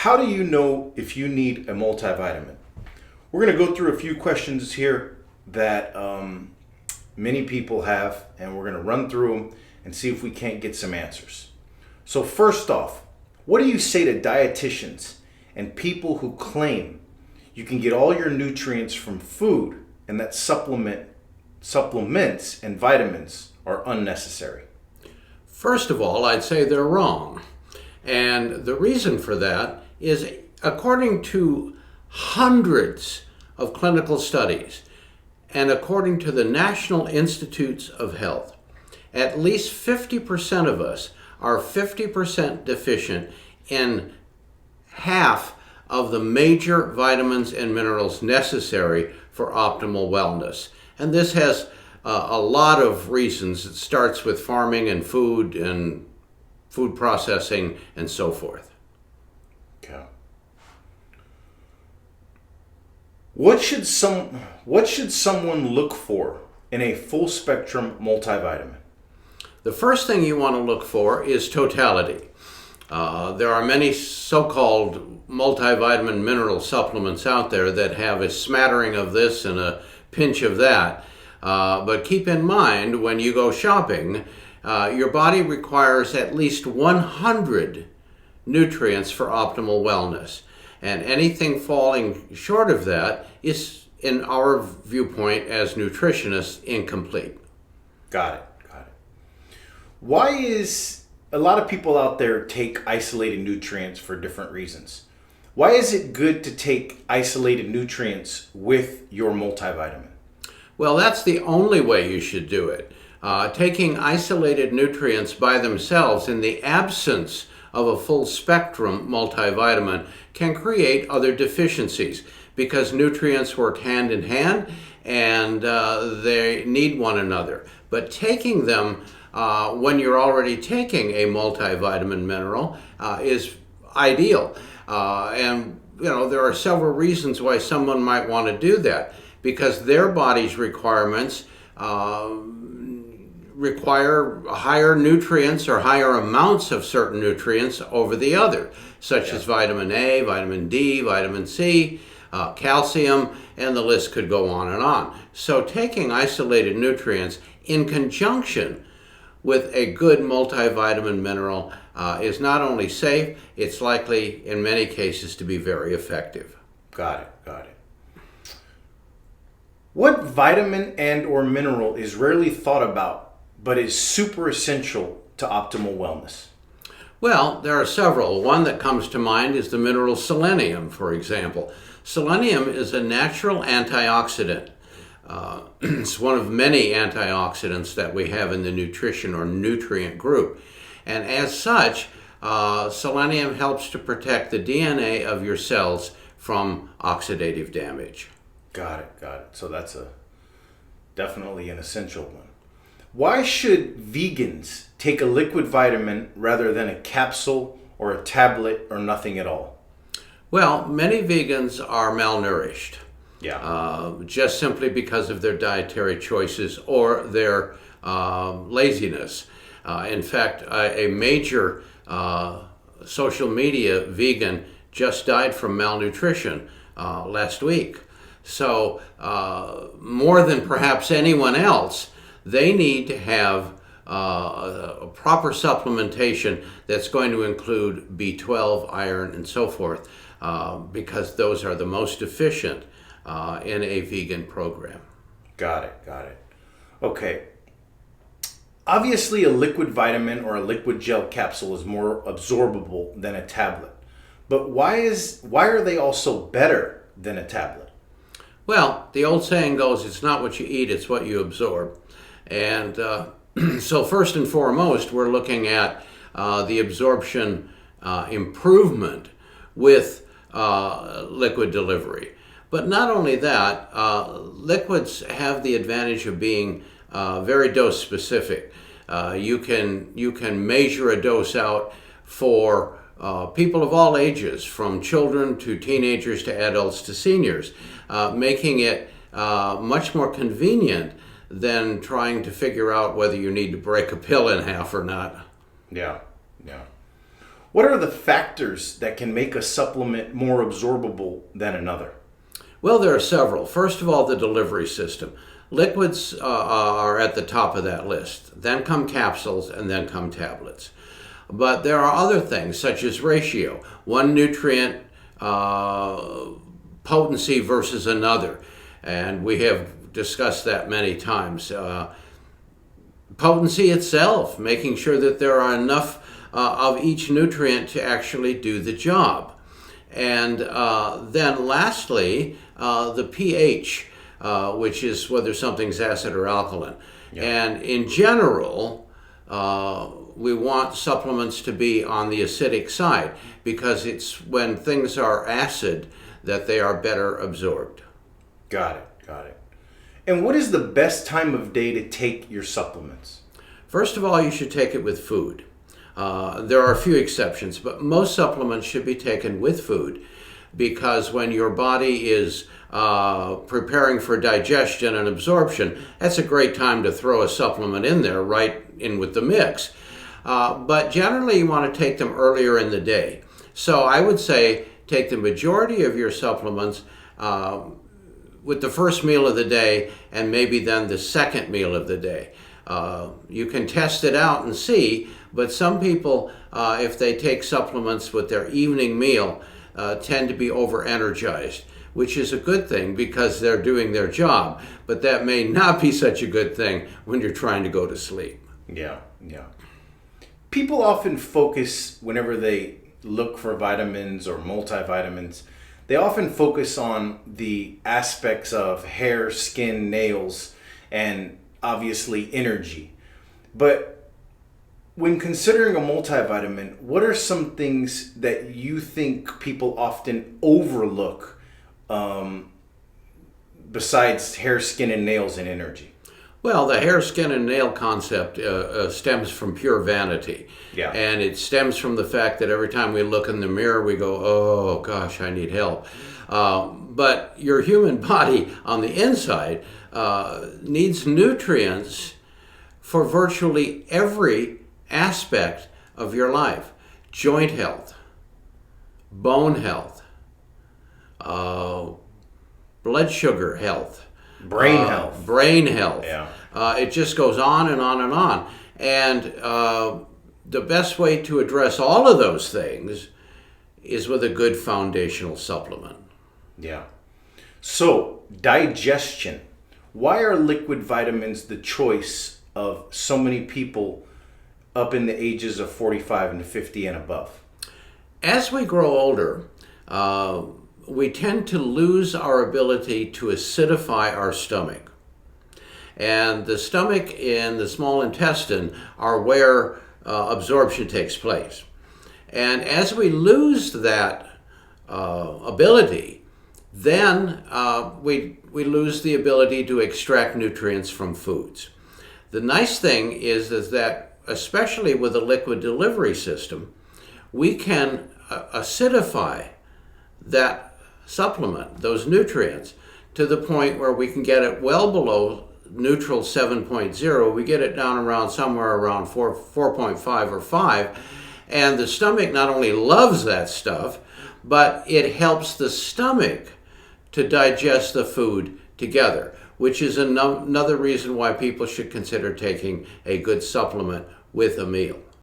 How do you know if you need a multivitamin? We're going to go through a few questions here that many people have, and we're going to run through them and see if we can't get some answers. So first off, what do you say to dietitians and people who claim you can get all your nutrients from food and that supplements and vitamins are unnecessary? First of all, I'd say they're wrong. And the reason for that is, according to hundreds of clinical studies and according to the National Institutes of Health, at least 50% of us are 50% deficient in half of the major vitamins and minerals necessary for optimal wellness. And this has a lot of reasons. It starts with farming and food processing and so forth. Okay. What should someone look for in a full spectrum multivitamin? The first thing you want to look for is totality. There are many so-called multivitamin mineral supplements out there that have a smattering of this and a pinch of that. But keep in mind, when you go shopping, your body requires at least 100 nutrients for optimal wellness. And anything falling short of that is, in our viewpoint as nutritionists, incomplete. Got it. Why is a lot of people out there take isolated nutrients for different reasons? Why is it good to take isolated nutrients with your multivitamin? Well, that's the only way you should do it. Taking isolated nutrients by themselves in the absence of a full spectrum multivitamin can create other deficiencies because nutrients work hand in hand and they need one another. But taking them when you're already taking a multivitamin mineral is ideal. And there are several reasons why someone might want to do that, because their body's requirements require higher nutrients or higher amounts of certain nutrients over the other, such as vitamin A, vitamin D, vitamin C, calcium, and the list could go on and on. So taking isolated nutrients in conjunction with a good multivitamin mineral is not only safe, it's likely in many cases to be very effective. Got it. What vitamin and or mineral is rarely thought about but is super essential to optimal wellness? Well, there are several. One that comes to mind is the mineral selenium, for example. Selenium is a natural antioxidant. It's one of many antioxidants that we have in the nutrition or nutrient group. And as such, selenium helps to protect the DNA of your cells from oxidative damage. Got it. So that's definitely an essential one. Why should vegans take a liquid vitamin rather than a capsule or a tablet or nothing at all? Well, many vegans are malnourished. Yeah. Just simply because of their dietary choices or their laziness. In fact, a major social media vegan just died from malnutrition last week. So more than perhaps anyone else, they need to have a proper supplementation that's going to include B12, iron, and so forth, because those are the most efficient in a vegan program. Got it. Okay. Obviously, a liquid vitamin or a liquid gel capsule is more absorbable than a tablet. But why are they also better than a tablet? Well, the old saying goes, it's not what you eat, it's what you absorb. And so first and foremost, we're looking at the absorption improvement with liquid delivery. But not only that, liquids have the advantage of being very dose specific. You can measure a dose out for people of all ages, from children to teenagers to adults to seniors, making it much more convenient than trying to figure out whether you need to break a pill in half or not. Yeah. What are the factors that can make a supplement more absorbable than another? Well, there are several. First of all, the delivery system. Liquids are at the top of that list. Then come capsules, and then come tablets. But there are other things, such as ratio. One nutrient potency versus another. And we have discussed that many times. Potency itself, making sure that there are enough of each nutrient to actually do the job. And then lastly, the pH, which is whether something's acid or alkaline. Yeah. And in general, we want supplements to be on the acidic side because it's when things are acid that they are better absorbed. Got it. And what is the best time of day to take your supplements? First of all, you should take it with food. There are a few exceptions, but most supplements should be taken with food because when your body is preparing for digestion and absorption, that's a great time to throw a supplement in there, right in with the mix. But generally, you want to take them earlier in the day. So I would say take the majority of your supplements with the first meal of the day and maybe then the second meal of the day. You can test it out and see, but some people, if they take supplements with their evening meal, tend to be over-energized, which is a good thing because they're doing their job, but that may not be such a good thing when you're trying to go to sleep. Yeah. People often focus, whenever they look for vitamins or multivitamins, they often focus on the aspects of hair, skin, nails, and obviously energy. But when considering a multivitamin, what are some things that you think people often overlook besides hair, skin, and nails and energy? Well, the hair, skin, and nail concept stems from pure vanity. Yeah. And it stems from the fact that every time we look in the mirror, we go, oh, gosh, I need help. But your human body on the inside needs nutrients for virtually every aspect of your life. Joint health, bone health, blood sugar health, Brain health. Brain health. Yeah. It just goes on and on and on. And the best way to address all of those things is with a good foundational supplement. Yeah. So, digestion. Why are liquid vitamins the choice of so many people up in the ages of 45 and 50 and above? As we grow older, we tend to lose our ability to acidify our stomach. And the stomach and the small intestine are where absorption takes place. And as we lose that ability, then we lose the ability to extract nutrients from foods. The nice thing is that, especially with a liquid delivery system, we can acidify that supplement, those nutrients, to the point where we can get it well below neutral 7.0. We get it down around somewhere around 4.5 or 5. And the stomach not only loves that stuff, but it helps the stomach to digest the food together, which is another reason why people should consider taking a good supplement with a meal.